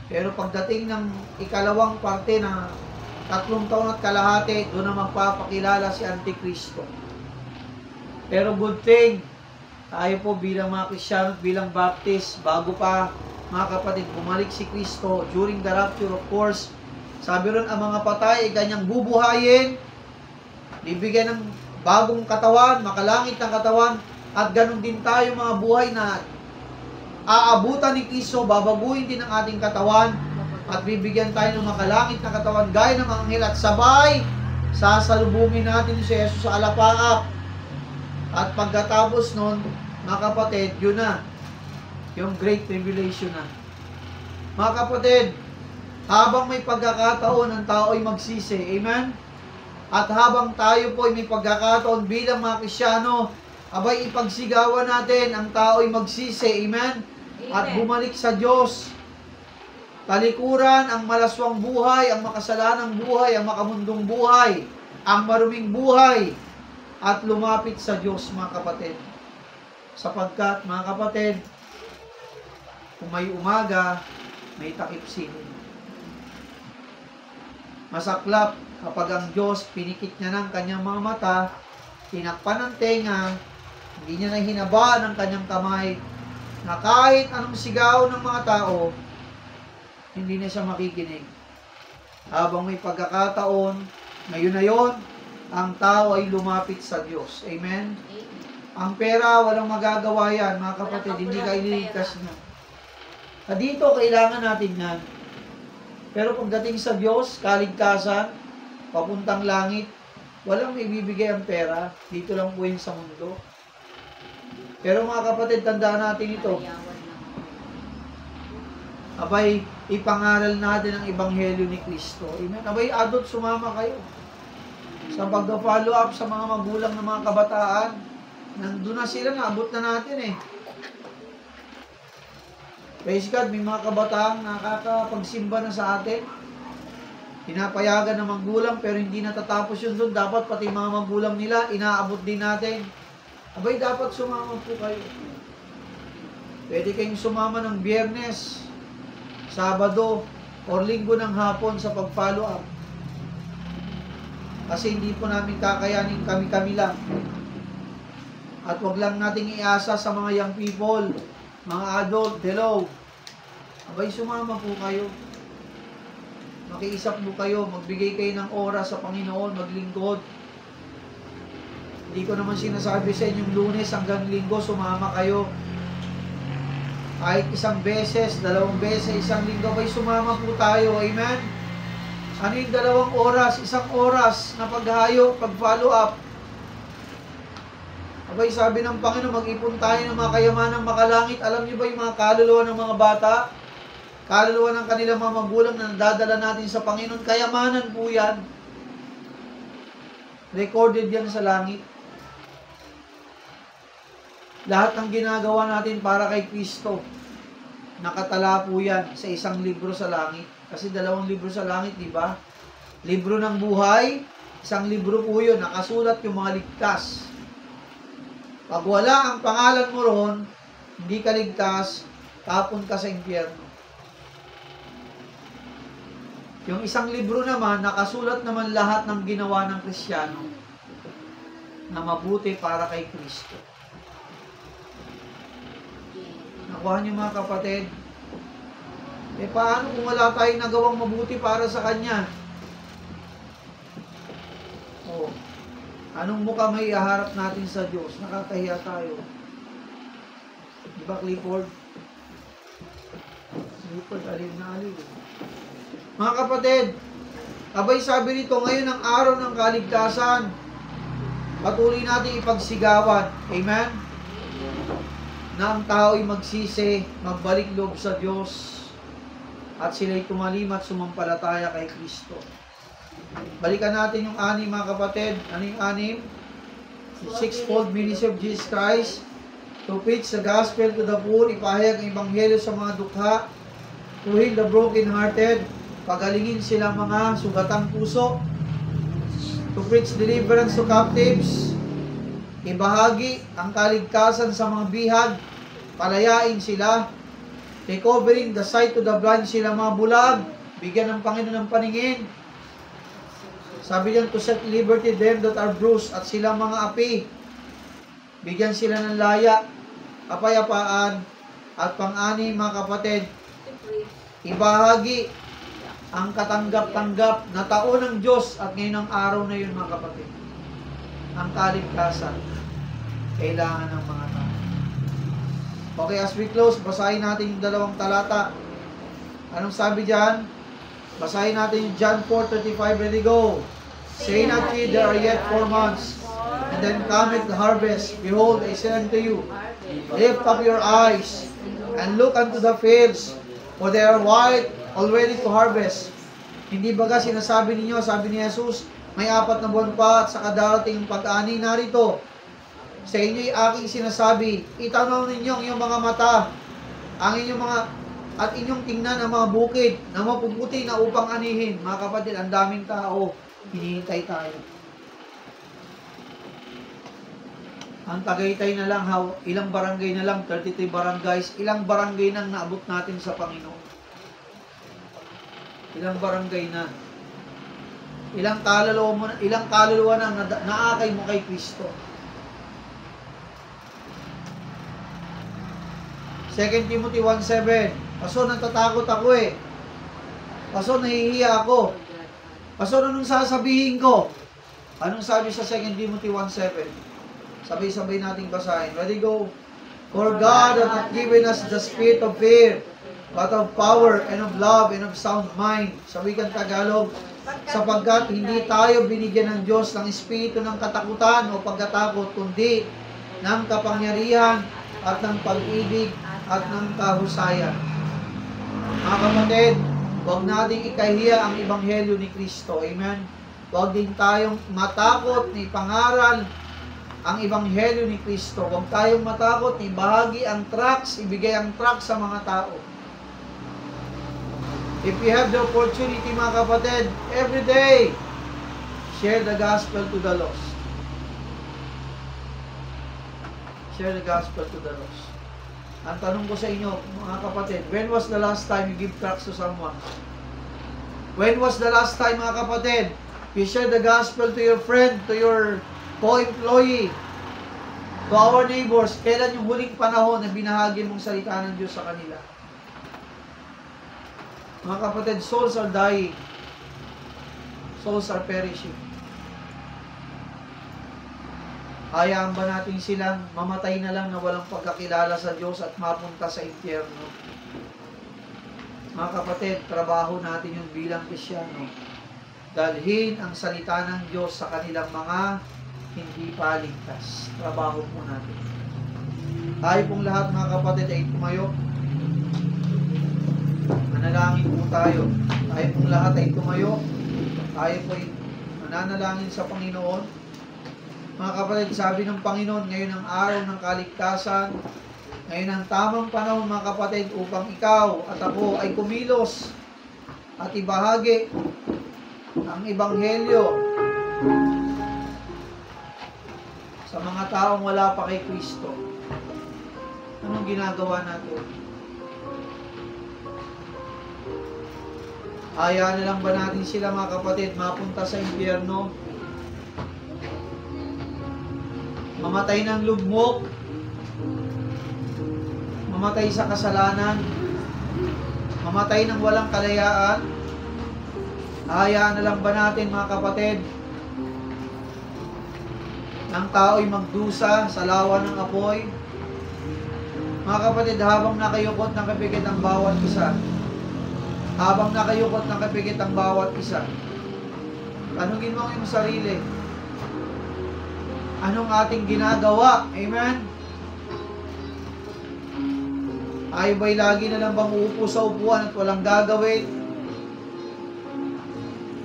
Pero pagdating ng ikalawang parte na 3 taon at kalahati, doon na magpapakilala si Antikristo. Pero good thing, tayo po bilang mga Kristyano, bilang Baptist, bago pa mga kapatid, bumalik si Kristo during the rapture, of course. Sabi ron, ang mga patay ay kanyang bubuhayin, bibigyan ng bagong katawan, makalangit ng katawan, at ganun din tayo mga buhay na aabutan ni Kristo, babaguhin din ang ating katawan, at bibigyan tayo ng makalangit na katawan, gaya ng mga anghel, at sabay, sasalubungin natin si Jesus sa alapaap. At pagkatapos nun, mga kapatid, yun na, yung Great Tribulation na. Mga kapatid, habang may pagkakataon, ang tao ay magsisi. Amen? At habang tayo po ay may pagkakataon bilang mga Kristyano, abay ipagsigawan natin, ang tao ay magsisi. Amen? At bumalik sa Diyos. Talikuran ang malaswang buhay, ang makasalanang buhay, ang makamundong buhay, ang maruming buhay, at lumapit sa Diyos, mga kapatid. Sapagkat, mga kapatid, kung may umaga, may takip sining. Masaklap kapag ang Diyos pinikit niya ng kanyang mga mata, tinakpan ng tenga, hindi niya na hinaba ng kanyang kamay, na kahit anong sigaw ng mga tao, hindi na siya makikinig. Habang may pagkakataon, ngayon na yon, ang tao ay lumapit sa Diyos. Amen? Ang pera, walang magagawa yan, mga kapatid, hindi ka ililigtas na. Dito, kailangan natin yan. Pero pagdating sa Diyos, kaligtasan, papuntang langit, walang ibibigay ang pera. Dito lang po yun sa mundo. Pero mga kapatid, tandaan natin ito. Abay, ipangaral natin ang Ebanghelyo ni Kristo. Amen? Abay, adult, sumama kayo. Sa pag-follow up sa mga magulang ng mga kabataan, nandun na sila, naabot na natin eh. Praise God, may mga kabataang nakakapagsimba na sa atin. Pinapayagan ng magulang pero hindi natatapos yun doon. Dapat pati mga magulang nila, inaabot din natin. Abay, dapat sumama po kayo. Pwede kayong sumama ng Biyernes, Sabado, or Linggo ng hapon sa pag-follow up. Kasi hindi po namin kakayanin kami-kami lang. At wag lang nating iasa sa mga young people, mga adult, hello. Abay, sumama po kayo. Makiisap po kayo, magbigay kayo ng oras sa Panginoon, maglingkod. Hindi ko naman sinasabi sa inyong Lunes hanggang Linggo, sumama kayo. Kahit 1 beses, 2 beses, 1 linggo, abay, sumama po tayo. Amen? Ano yung 2 oras, 1 oras na paghahayo, pag-follow up? Abay, sabi ng Panginoon, mag-ipon tayo ng mga kayamanang makalangit. Alam niyo ba yung mga kaluluwa ng mga bata? Kaluluwa ng kanilang mga magulang na nadadala natin sa Panginoon. Kayamanan po yan. Recorded yan sa langit. Lahat ng ginagawa natin para kay Kristo, nakatala po yan sa isang libro sa langit. Kasi 2 libro sa langit, di ba? Libro ng buhay, isang libro po yun, nakasulat yung mga ligtas. Pag wala ang pangalan mo ron, hindi ka ligtas, tapon ka sa impyerno. Yung isang libro naman, nakasulat naman lahat ng ginawa ng Kristiyano na mabuti para kay Kristo. Nakuha niyo mga kapatid? Paano kung wala tayong nagawang mabuti para sa Kanya? Anong mukha may iharap natin sa Diyos? Nakakahiya tayo. Di ba, Clifford? Clifford, alin na alin. Mga kapatid, abay sabi nito, ngayon ang araw ng kaligtasan. Patuloy natin ipagsigawan. Amen? Na ang tao'y magsisi, magbalik loob sa Diyos, at sila'y tumalim at sumampalataya kay Kristo. Balikan natin yung 6, mga kapatid. Ano yung 6? The sixfold ministry of Jesus Christ, to preach the gospel to the poor, ipahayag ang ebanghelyo sa mga dukha, to heal the broken-hearted, pagalingin sila mga sugatang puso, to preach deliverance to captives, ibahagi ang kaligtasan sa mga bihag, palayain sila, recovering the sight to the blind, sila mga bulag, bigyan ng Panginoon ng paningin. Sabi diyan, to set liberty them that are bruised, at sila mga api, bigyan sila ng laya, kapayapaan, at pang-6, mga kapatid, ibahagi ang katanggap-tanggap na taon ng Diyos, at ngayon ang araw na yun, mga kapatid. Ang kaligtasan, kailangan ng mga tao. Okay, as we close, basahin natin yung 2 talata. Anong sabi diyan? Basahin natin yung John 4:35. Ready, go. Say not ye, there are yet 4 months, and then cometh the harvest. Behold, I say unto you, lift up your eyes, and look unto the fields, for they are white already to harvest. Hindi baga sinasabi ninyo, sabi ni Jesus, may 4 na buwan pa at saka darating ang pag-ani. Narito, sa inyo'y aking sinasabi, itanaw ninyo ang inyong mga mata, ang inyong mga, at inyong tingnan ang mga bukid na mapuputi na upang anihin. Mga kapatid, ang daming tao, hinihintay tayo. Ang Tagaytay na lang, ilang barangay na lang, 33 barangays, ilang barangay nang naabot natin sa Panginoon. Ilang barangay na. Ilang kaluluwa na naakay mo kay Kristo. 2 Timothy 1:7. Paso, natatakot ako eh. Paso, nahihiya ako. Paso, anong sasabihin ko? Anong sabi sa 2 Timothy 1:7? Sabay-sabay nating basahin. Ready, go. For God hath not given us the spirit of fear, but of power and of love and of sound mind. Sa wikang Tagalog, sapagkat hindi tayo binigyan ng Diyos ng espiritu ng katakutan o pagkatakot, kundi ng kapangyarihan at ng pag-ibig at ng kahusayan. Mga kapatid, huwag nating ikahiya ang ebanghelyo ni Kristo. Amen? Huwag din tayong matakot na ipangaral ang ebanghelyo ni Kristo. Huwag tayong matakot na ibahagi ang tracts, ibigay ang tracts sa mga tao. If you have the opportunity, mga kapatid, every day, share the gospel to the lost. Share the gospel to the lost. Ang tanong ko sa inyo, mga kapatid, when was the last time you give tracts to someone? When was the last time, mga kapatid, you share the gospel to your friend, to your co-employee, to our neighbors? Kailan yung huling panahon na binahagi mong salita ng Diyos sa kanila? Mga kapatid, souls are dying. Souls are perishing. Hayaan ba natin silang mamatay na lang na walang pagkakilala sa Diyos at mapunta sa impyerno? Mga kapatid, trabaho natin yung bilang Kristyano. Dalhin ang salita ng Diyos sa kanilang mga hindi pa ligtas. Trabaho po natin. Tayo pong lahat mga kapatid ay tumayo. Manalangin po tayo. Tayo pong lahat ay tumayo. Tayo po ay mananalangin sa Panginoon. Mga kapatid, sabi ng Panginoon, ngayon ang araw ng kaligtasan. Ngayon ang tamang panahon mga kapatid upang ikaw at ako ay kumilos at ibahagi ang Ebanghelyo sa mga taong wala pa kay Kristo. Anong ginagawa natin? Hayaan na lang ba natin sila mga kapatid mapunta sa impyerno? Mamatay ng lugmok? Mamatay sa kasalanan? Mamatay ng walang kalayaan? Hayaan na lang ba natin mga kapatid ng tao'y magdusa sa lawa ng apoy? Mga kapatid, habang nakayukot ng kapigit ang bawat isa, habang nakayukot ng kapigit ang bawat isa, tanungin mo yung sarili, anong ating ginagawa? Amen? Tayo ba'y lagi na lang bang uupo sa upuan at walang gagawin?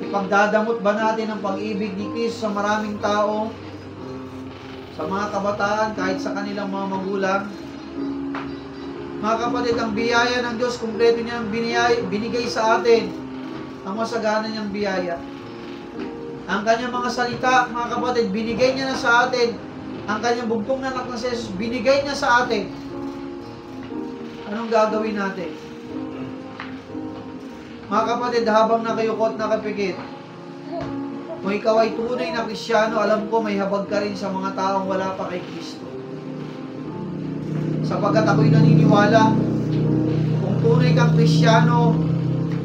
Ipagdadamot ba natin ang pag-ibig ni Kristo sa maraming tao? Sa mga kabataan, kahit sa kanilang mga magulang? Mga kapatid, ang biyaya ng Diyos, kumpleto niya ang binigay sa atin. Ang masagana niyang biyaya. Ang kanyang mga salita, mga kapatid, binigay niya na sa atin. Ang kanyang bugtong na anak na si Jesus, binigay niya sa atin. Anong gagawin natin? Mga kapatid, habang nakayukot, nakapikit, kung ikaw ay tunay na Kristyano, alam ko may habag ka rin sa mga taong wala pa kay Kristo. Sapagkat ako'y naniniwala, kung tunay kang Kristyano,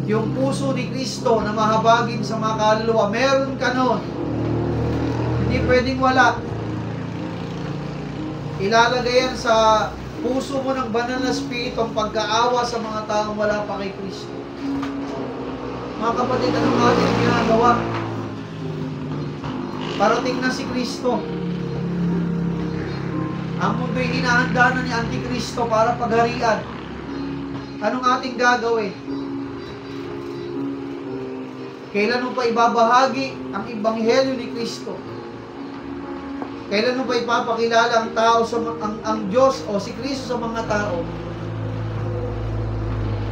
yung puso ni Kristo na mahabagin sa mga kaluluwa, meron ka nun. Hindi pwedeng wala. Ilalagay yan sa puso mo ng banal na espiritu ang pagkaawa sa mga taong wala pa kay Kristo. Mga kapatid, anong natin ginagawa? Parating na si Kristo. Ang mundo'y hinahanda na ni Antikristo para pagharian. Anong ating gagawin? Kailan mo pa ibabahagi ang Ebanghelyo ni Kristo? Kailan mo pa ipapakilala ang tao sa ang Diyos o si Kristo sa mga tao?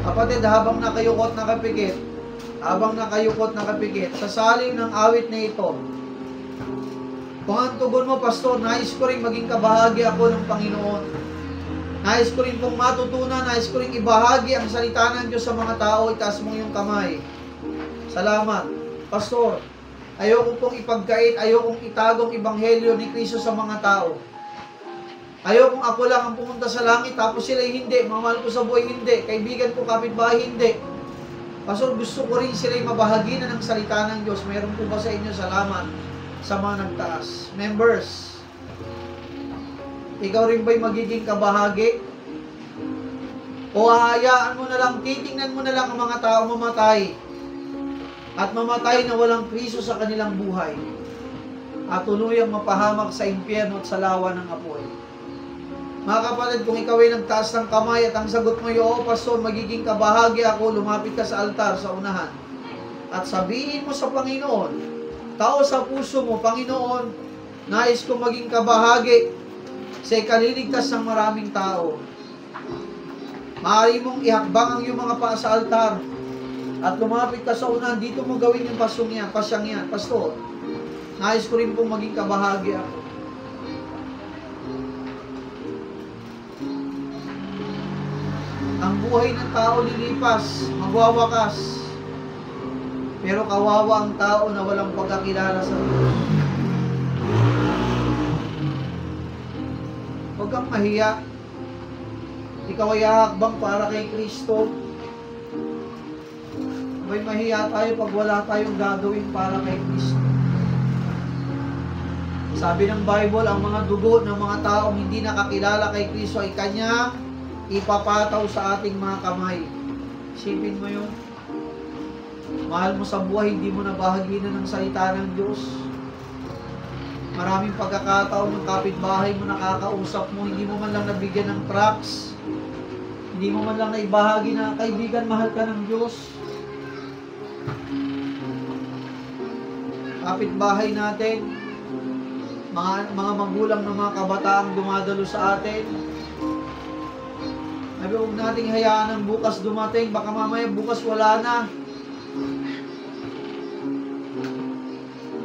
Kapatid, habang nakayukot nakapikit, sa saliw ng awit na ito, kung ang tugon mo, Pastor, nais ko rin maging kabahagi ako ng Panginoon. Nais ko rin pong matutunan, nais ko rin ibahagi ang salita ng Diyos sa mga tao, itaas mo yung kamay. Salamat. Pastor, ayokong pong ipagkait, ayokong itagong Ebanghelyo ni Kristo sa mga tao. Ayokong ako lang ang pumunta sa langit, tapos sila'y hindi, mamahal ko sa buhay, hindi. Kaibigan ko, kapitbahay, hindi. Pastor, gusto ko rin sila'y mabahagi na ng salita ng Diyos. Meron po ba sa inyo? Salamat sa mga nagtaas. Members, ikaw rin ba'y magiging kabahagi? O hahayaan mo na lang, titingnan mo na lang ang mga tao mamatay at mamatay na walang Kristo sa kanilang buhay at tuluyang mapahamak sa impyerno at sa lawa ng apoy. Mga kapatid, kung ikaw ay nagtaas ng kamay at ang sagot mo ay, "Oo, Pastor, magiging kabahagi ako," lumapit ka sa altar sa unahan at sabihin mo sa Panginoon, tao sa puso mo, "Panginoon, nais ko maging kabahagi sa ikaliligtas ng maraming tao." Maaari mong ihakbang ang iyong mga paa sa altar at lumapit ka sa unahan. Dito mo gawin yung pasyang yan. "Pastor, nais ko rin pong maging kabahagi ako." Ang buhay ng tao lilipas, magwawakas. Pero kawawa ang tao na walang pagkakilala sa Diyos. Huwag kang mahiya. Ikaw ay hahakbang para kay Kristo. May mahiya tayo pag wala tayong gagawin para kay Kristo. Sabi ng Bible, ang mga dugo ng mga taong hindi nakakilala kay Kristo ay Kanyang ipapataw sa ating mga kamay. Isipin mo yun. Mahal mo sa buhay, hindi mo nabahaginan ng salita ng Diyos. Maraming pagkakataon ng kapitbahay mo nakakausap mo, hindi mo man lang nabigyan ng tracts, hindi mo man lang naibahagi na, kaibigan, mahal ka ng Diyos. Kapitbahay natin, mga magulang ng mga kabataang dumadalo sa atin, sabi, huwag nating hayaan ang bukas dumating, baka mamaya bukas wala na.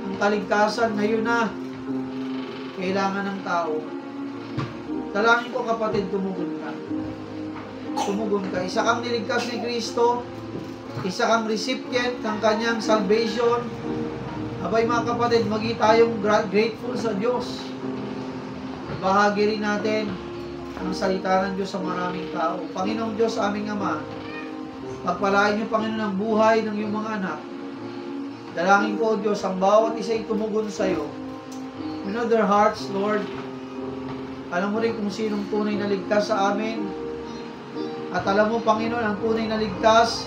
Ang kaligtasan ngayon na, kailangan ng tao. Dalangin ko, kapatid, tumugon ka. Tumugon ka. Isa kang niligtas ni Kristo, isa kang recipient ng kanyang salvation. Abay mga kapatid, magi tayong grateful sa Diyos. Bahagi rin natin ang salita ng Diyos sa maraming tao. Panginoong Diyos, aming Ama, pagpalain niyo, Panginoon, ang buhay ng iyong mga anak. Dalangin ko, O Diyos, ang bawat isa ay tumugon sa iyo. You know their hearts, Lord. Alam mo rin kung sinong tunay na ligtas sa amin. At alam mo, Panginoon, ang tunay na ligtas,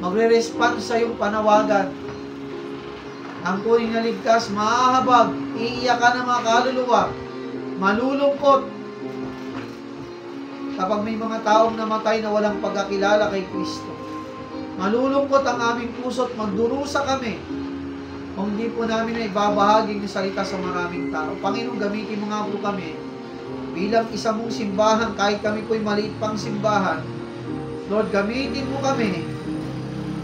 magre-respond sa iyong panawagan. Ang tunay na ligtas, mahahabag, iiyakan ng mga kaluluwa, malulungkot. Kapag may mga taong namatay na walang pagkakilala kay Kristo, malulungkot ang aming puso at magdurusa kami kung hindi po namin na ibabahagi ng salita sa maraming tao. Panginoon, gamitin mo nga po kami bilang isa mong simbahan, kahit kami po'y maliit pang simbahan. Lord, gamitin mo kami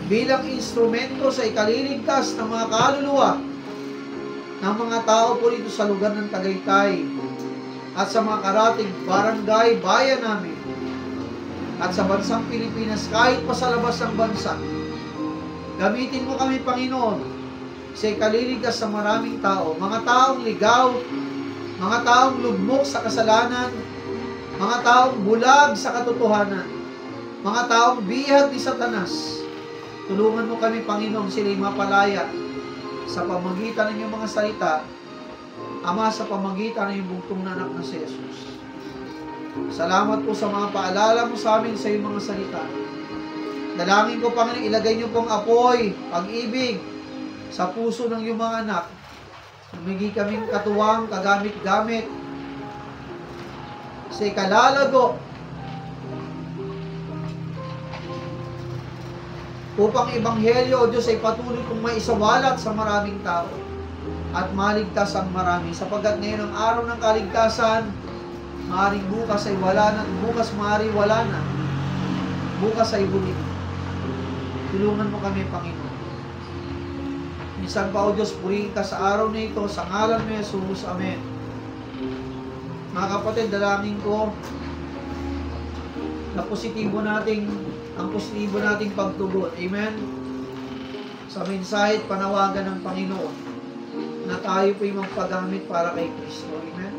bilang instrumento sa ikaliligtas ng mga kaluluwa ng mga tao po dito sa lugar ng Tagaytay at sa mga karating barangay, bayan namin at sa bansang Pilipinas, kahit pa sa labas ng bansa. Gamitin mo kami, Panginoon, sa ikaliligtas sa maraming tao, mga taong ligaw, mga taong lugmok sa kasalanan, mga taong bulag sa katotohanan, mga taong bihag ni Satanas. Tulungan mo kami, Panginoon, sila'y mapalaya sa pamagitan ng iyong mga salita, Ama, sa pamagitan ng iyong bugtong na anak na si Jesus. Salamat po sa mga paalala mo sa amin sa iyong mga salita. Dalangin ko, Panginoon, ilagay niyo pong apoy, pag-ibig, sa puso ng iyong mga anak. Humigi kaming katuwang, kagamit-gamit sa ikalalago upang ebanghelyo, O Diyos, ay patuloy kong maisawalat sa maraming tao at maligtas ang marami. Sapagkat ngayon ang araw ng kaligtasan, maaaring bukas ay wala na, bukas maaaring wala na, bukas ay huli. Tulungan mo kami, Panginoon. Minsan pa, O Diyos, purihin ka sa araw na ito, sa ngalan mo, Jesus. Amen. Mga kapatid, dalangin ko na ang positibo nating pagtugon. Amen. Sa mensahe at panawagan ng Panginoon na tayo po'y magpagamit para kay Kristo. Amen.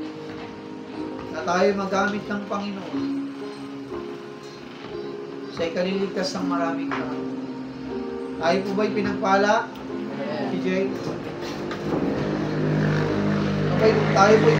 Na tayo magamit ng Panginoon sa ikaliligtas ng maraming tao. Tayo po ba'y pinagpala? TJ? Okay, tayo po